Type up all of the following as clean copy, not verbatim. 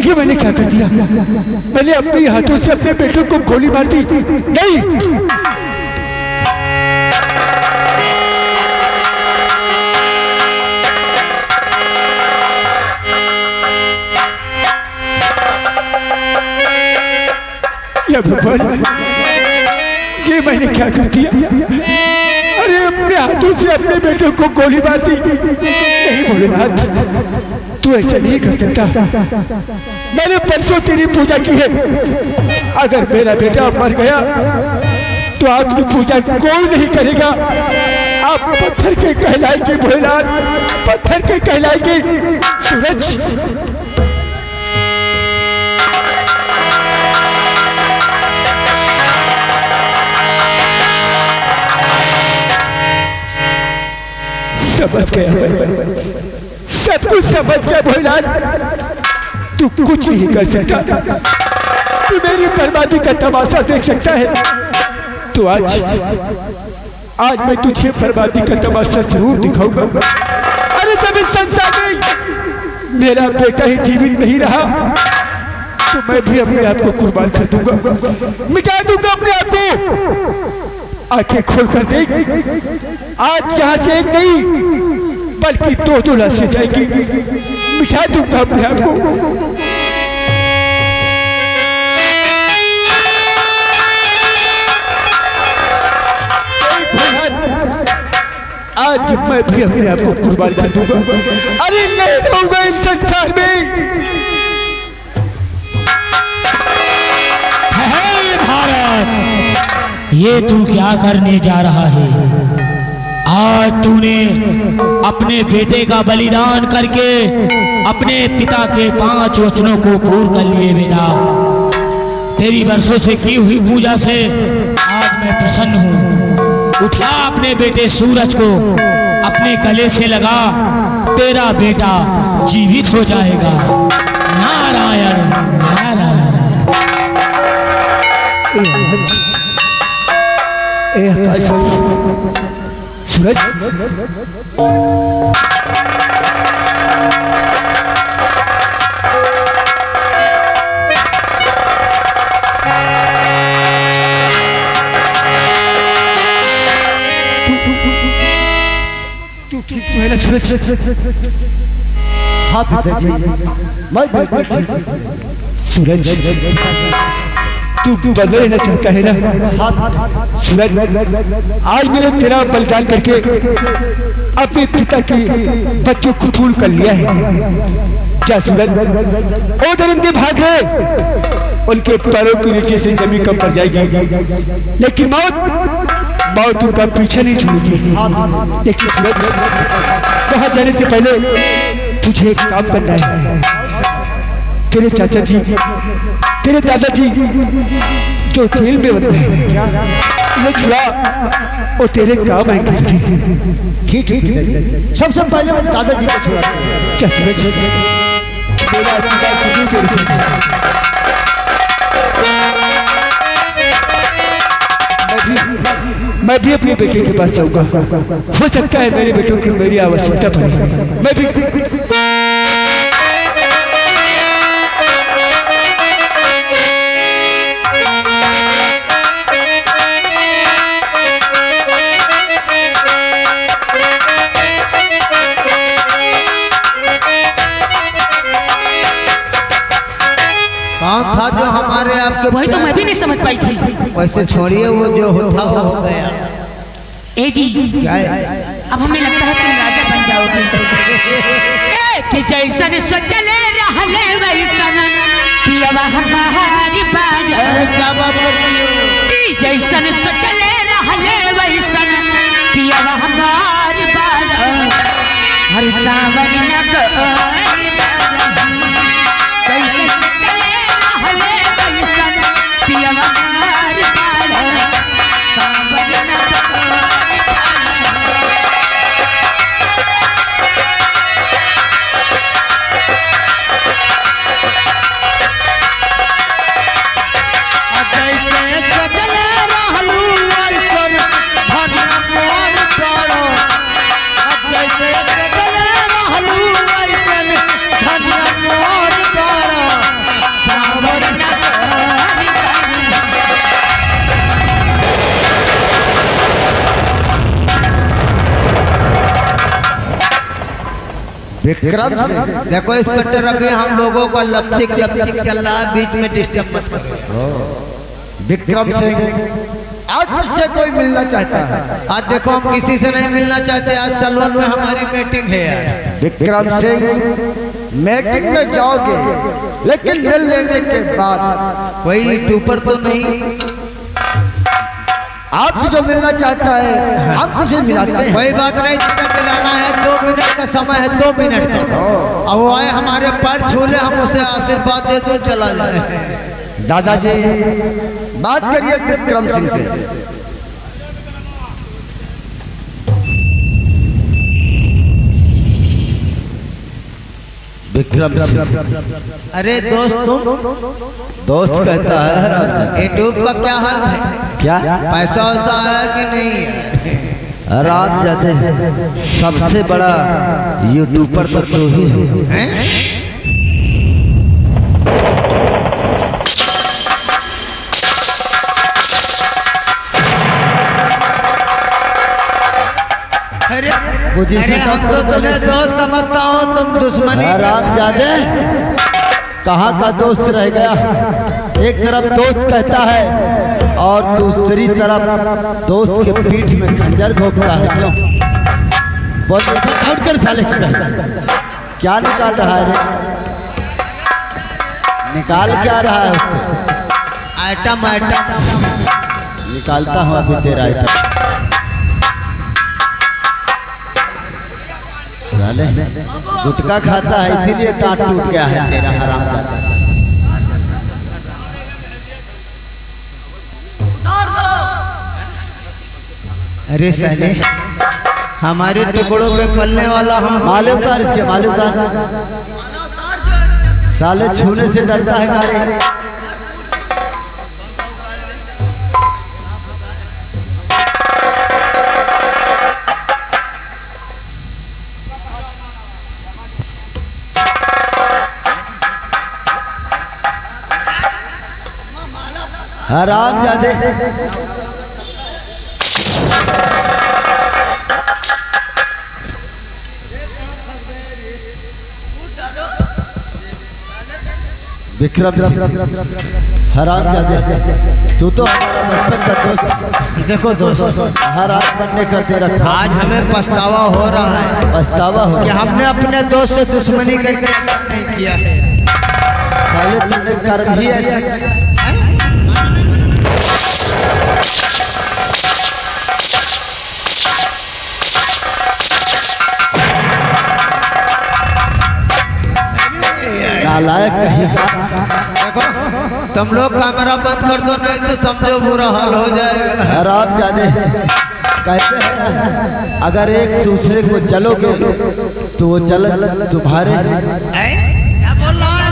ये मैंने क्या कर दिया? मैंने अपने हाथों से अपने बेटों को गोली मार दी। नहीं, या भगवान, ये मैंने क्या कर दिया? अरे अपने हाथों से अपने बेटों को गोली मार दी। नहीं भोलेनाथ, तू ऐसा नहीं कर सकता। मैंने परसों तेरी पूजा की है। अगर मेरा बेटा मर गया तो आपकी पूजा कोई नहीं करेगा। आप पत्थर के कहलाएंगे भोलेनाथ, पत्थर के कहलाएंगे। सूरज, समझ गया, सब कुछ समझ गया भोलेनाथ। तू कुछ नहीं कर सकता, तू मेरी बर्बादी का तमाशा देख सकता है। तो आज मैं तुझे बर्बादी का तमाशा जरूर दिखाऊंगा। अरे जब इस संसार में मेरा बेटा ही जीवित नहीं रहा तो मैं भी अपने आप को कुर्बान कर दूंगा, मिटा दूंगा अपने आप को। आंखें खोल कर देख, आज यहाँ से एक नहीं बल्कि दो लाशें जाएगी। मिटा दूंगा अपने आप को। आज मैं भी अपने आप को कुर्बान कर दूंगा। अरे नहीं रहूंगा इस संसार में। भारत, ये तू क्या करने जा रहा है? आज तूने अपने बेटे का बलिदान करके अपने पिता के 5 वचनों को पूर्ण कर लिए। बेटा, तेरी वर्षों से की हुई पूजा से आज मैं प्रसन्न हूँ। उठा अपने बेटे सूरज को अपने गले से लगा, तेरा बेटा जीवित हो जाएगा। नारायण नारायण। सूरज, तू ठीक तो है ना सूरज? हाँ पिताजी, मैं बिल्कुल ठीक हूँ। सूरज, तू बदल रहना चाहता है ना? सूरज, आज मैंने तेरा बलिदान करके अपने पिता के बच्चों को पूर्ण कर लिया है। क्या सूरज? ओ दरिंदे भाग गए, उनके पैरों के नीचे से जमीन कम पड़ जाएगी, लेकिन मौत उनका पीछे नहीं छोड़ेगी। लेकिन सूरज, वहां जाने से पहले तुझे एक काम करना है। तेरे चाचा जी, तेरे दादाजी जो जेल में बंद है, वो छुड़ा, वो तेरे काम आएंगे। ठीक है पिताजी, सबसे पहले मैं दादाजी को छुड़ाता हूँ। क्या सूरज? मेरा आशीर्वाद तुझे तेरे साथ। मैं भी अपने बेटे के पास जाऊंगा। हो सकता है मेरे बेटों की मेरी आवश्यकता पड़े। मैं भी कौन था जो हमारे आपके? वही तो मैं भी नहीं समझ पाई थी। वैसे छोड़िए, वो जो होता वो हो गया। ए जी, क्या है? अब हमें लगता है तुम राजा बन जाओगे। कि जैसन सोचले रहले वैसन पियवा हमारी बार। क्या बात करती हो? कि जैसन सोचले रहले वैसन पियवा हमारी बार। हर सावन नगर कैसे चले रहले वैसन पियवा हमार बाड़ा सावन नगर विक्रम से देखो इंस्पेक्टर, अभी हम लोगों का लपचिक चल रहा है, बीच में डिस्टर्ब मत करो। विक्रम सिंह आज किससे कोई मिलना चाहता है? आज देखो हम किसी से नहीं मिलना चाहते, आज सलवन में हमारी मीटिंग है यार। विक्रम सिंह मीटिंग में जाओगे, लेकिन मिल लेने के बाद कोई यूट्यूबर तो नहीं? आपसे जो मिलना चाहता है हम किसे मिलाते हैं। कोई बात नहीं, जितना मिलाना है 2 मिनट का समय है, 2 मिनट का। अब वो आए हमारे पैर छूले, हम उसे आशीर्वाद दे दूं चला जाए। दादाजी बात करिए विक्रम सिंह से। विक्रम अरे दोस्त, तुम दोस्त कहता है यूट्यूब का क्या हाल है? क्या पैसा वैसा आया कि नहीं? राम जाते सबसे बड़ा यूट्यूबर तो तू ही है। अरे हम तो तुम्हें दोस्त समझता हूँ, तुम दुश्मनी। राम जादे कहाँ का दोस्त रह गया? एक तरफ दोस्त कहता है और दूसरी तरफ दोस्त के पीठ में खंजर घोंपता है। क्यों? बहुत कर साले क्या निकाल रहा है रे? निकाल क्या रहा है उससे? आइटम निकालता हूँ अभी तेरा आइटम। गुटखा खाता है इसीलिए दांत टूट गया है तेरा हरामजादा। अरे साले, हमारे टुकड़ों पे पलने वाला हम। माले उतार इसके, माले उतार। साले छूने से डरता है गारे। हराम जादे विक्रम हराम जादे, तू तो हमारा बचपन का दोस्त। देखो दोस्त, हराम बनने का तेरा आज हमें पछतावा हो रहा है। पछतावा हो कि हमने अपने दोस्त से दुश्मनी करके नहीं किया है। साले तुमने कर भी ऐसा। नालायक कहीं का। देखो तुम लोग कैमरा बंद कर दो, नहीं तो समझो बुरा हाल हो जाएगा। हराम जादे कहते हैं ना, अगर एक दूसरे को जलोगे तो वो जलन तुम्हारे। क्या बोल रहा है?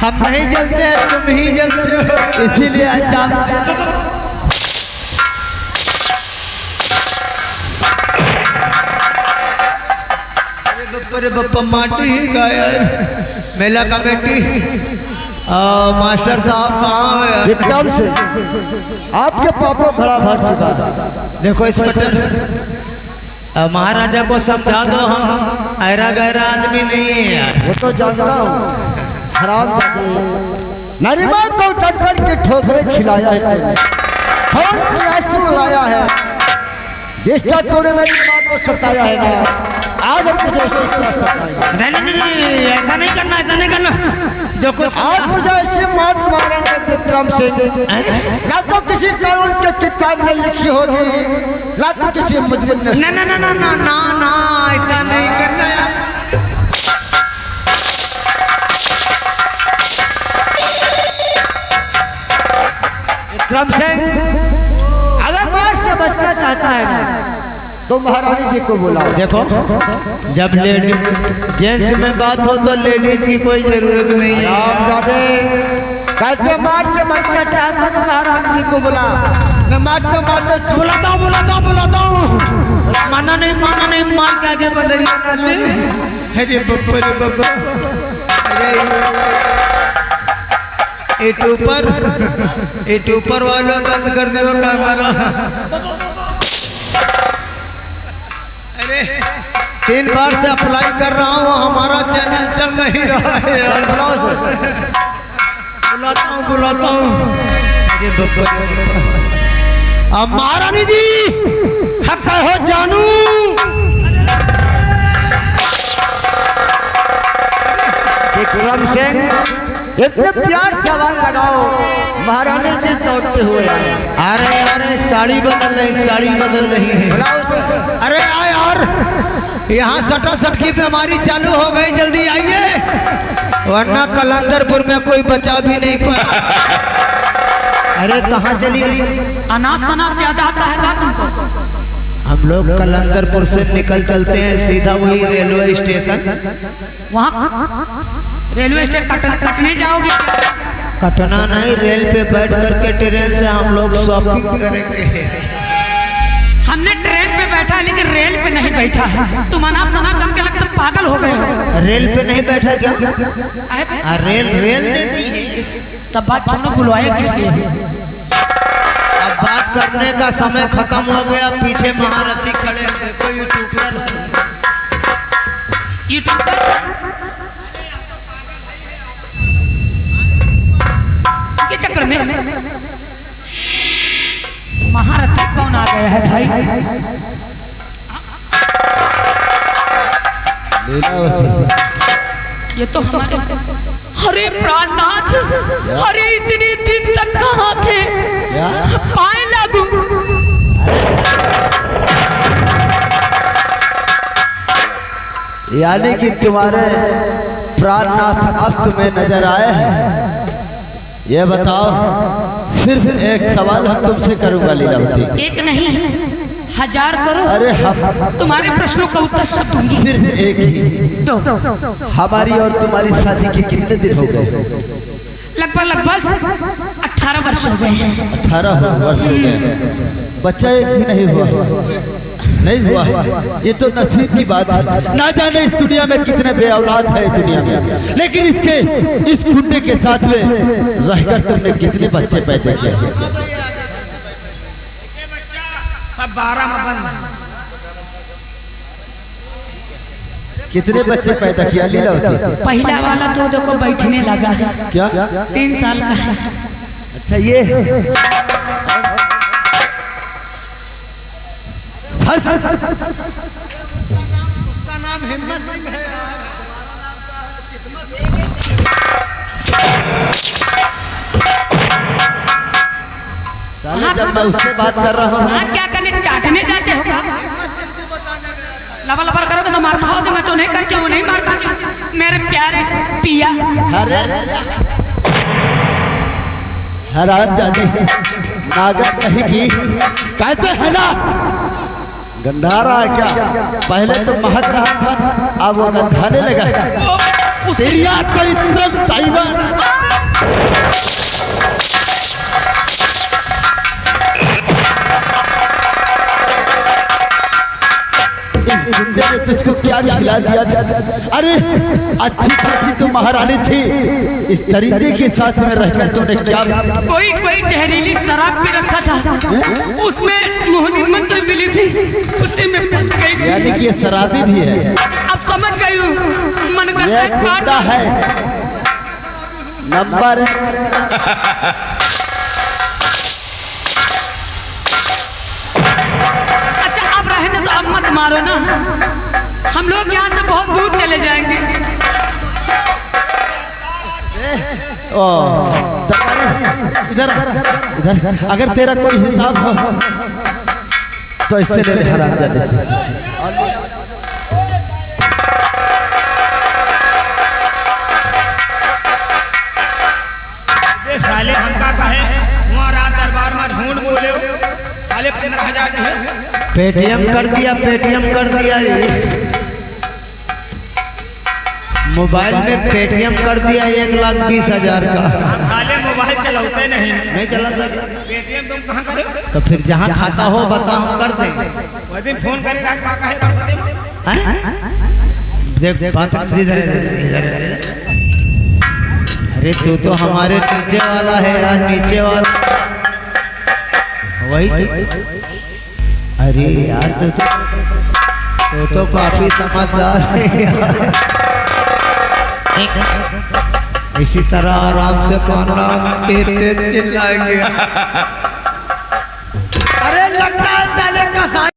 हम नहीं जलते हैं, तुम ही जलते हो, इसीलिए अंजाम। अरे बप्पा माटी ही गाया। मेला कमेटी मास्टर साहब कहाँ है? विक्रम से आपके पापा खड़ा भर चुका है। देखो इंस्पेक्टर, महाराजा को समझा दो, हम ऐरा गहरा आदमी नहीं है यार। वो तो जानता हूँ। हराम जादे मेरी माँ को कटकर के ठोकरे खिलाया है तूने, खून की आंसू लाया है। जिस तरह तूने मेरी माँ को सताया है ना, आज हम तुझे इसी तरह सताएंगे। नहीं, ऐसा नहीं करना, ऐसा नहीं करना। जो कुछ आज मुझे ऐसी मौत मारेंगे विक्रम सिंह, ना तो किसी कानून के किताब में लिखी होगी, ना तो किसी मुजरिम ने। ना ना ना ना ना ना ना, ऐसा नहीं करना यार। विक्रम सिंह अगर मार से बचना चाहता है ना तो महारानी जी को बुलाओ। देखो, जब लेडी जेंट्स में बात हो तो लेडीज की कोई जरूरत नहीं है। रामजादे कहते मार से बचना चाहता तो महारानी जी को बुला। मैं मारते मारते बुलाता हूँ। माना नहीं, मार के आगे बदलिए। अरे बब्बा रे बब्बा, अरे इट ऊपर वालों बंद कर दो कैमरा। अरे 3 बार से अप्लाई कर रहा हूँ, हमारा चैनल चल नहीं रहा है यार। बुलाता हूँ। अरे बब्बा, अब महारानी जी हक हो जानू। विक्रम सिंह इतने प्यार से आवाज लगाओ, महारानी जी दौड़ते हुए आए। अरे साड़ी बदल रही है। बुलाओ उसे। अरे आए यार, यहाँ सटा सटकी बीमारी चालू हो गई, जल्दी आइए, वरना कलंदरपुर में कोई बचा भी नहीं पाया। अरे कहाँ चली गई? अनाप शनाप ज्यादा आता है क्या तुमको? हम लोग कलंदरपुर से निकल चलते हैं सीधा वही रेलवे स्टेशन। वहाँ रेलवे स्टेशन कटने जाओगे? कटना नहीं, रेल पे बैठ करके ट्रेन से हम लोग शॉपिंग करेंगे। हमने ट्रेन पे बैठा है लेकिन रेल पे नहीं बैठा है। तुम अनाप शनाप करके लगता पागल हो गए हो। रेल पे नहीं बैठा क्या? रेल ने दी है। सब बात छोड़ो, बुलवाया किस लिए? अब बात करने का समय खत्म हो गया, पीछे महारथी खड़े हैं, देखो यूट्यूबर के चक्कर में महारथी कौन आ गया है भाई? ये तो हमारे हरे प्राणनाथ, हरे इतने दिन तक कहाँ थे? पाए लागू। यानी कि तुम्हारे प्राणनाथ अब तुम्हें नजर आए हैं। ये बताओ, सिर्फ एक सवाल हम तुमसे करूंगा लीलावती। एक नहीं, 1000 करो। अरे हम तुम्हारे प्रश्नों का उत्तर सब दूंगी। सिर्फ एक ही। दो। हमारी और तुम्हारी शादी के कितने दिन हो गए? लगभग 18 वर्ष हो गए हैं। 18 वर्ष हो गए। बच्चा एक भी नहीं हुआ? नहीं हुआ है। ये तो नसीब की बात है। ना जाने इस दुनिया में कितने बेऔलाद है दुनिया में, लेकिन इस कुत्ते के साथ में रहकर तुमने कितने बच्चे पैदा किए? सब 12 में बंद। कितने बच्चे पैदा किया लीलावती? पहला वाला तो देखो बैठने लगा है। क्या? 3 साल का है। अच्छा, ये उसका नाम हिम्मत सिंह है। जब मैं उससे बात कर रहा हूँ, हाँ, क्या करने चाटने जाते हो? लबा लबा करोगे तो मार खाओगे। मैं तो नहीं करती हूँ, नहीं मार खाती हूँ। मेरे प्यारे पिया। हराम जादी नागर कहीं की कहते हैं ना, गंधारा है क्या? पहले तो महक रहा था, अब वो गंधाने लगा। तेरी याद पर इतना ताइवान। इस गुंडे ने तुझको क्या खिला दिया था? अरे अच्छी खासी तो महारानी थी, इस दरिंदे के साथ में रहकर तुमने क्या? कोई जहरीली शराब भी रखा था, उसमें मोहनी मंत्र मिली थी, उसी में बच गई। यानी कि ये शराबी भी है। अब समझ गई हूँ, मन ये करता गुंडा है। नंबर अच्छा अब रहने तो अब मत मारो ना। हम लोग यहाँ से बहुत दूर चले जाएंगे। ओ दरबारी, इधर इधर, अगर तेरा कोई हिसाब हो तो इससे ले ले हरामजादे से। साले हमका कहे वहाँ रात दरबार में झूठ बोले हो, साले 15,000 नहीं। पेटीएम कर दिया, पेटीएम कर दिया रे, मोबाइल में पेटीएम कर दिया 1,20,000 का। हम साले मोबाइल चलाते नहीं चलाता। पेटीएम तुम कहाँ करे? तो फिर जहाँ खाता हो बताओ, कर देंगे। वह दिन फोन करेगा का कहे देख बात इधर। अरे तू तो हमारे नीचे वाला है यार, नीचे वाला वही तो। अरे यार तू तो काफी समझदार है यार। इसी तरह आराम से पढ़ना, तेज चिल्लाएंगे। अरे लगता है साले कसाई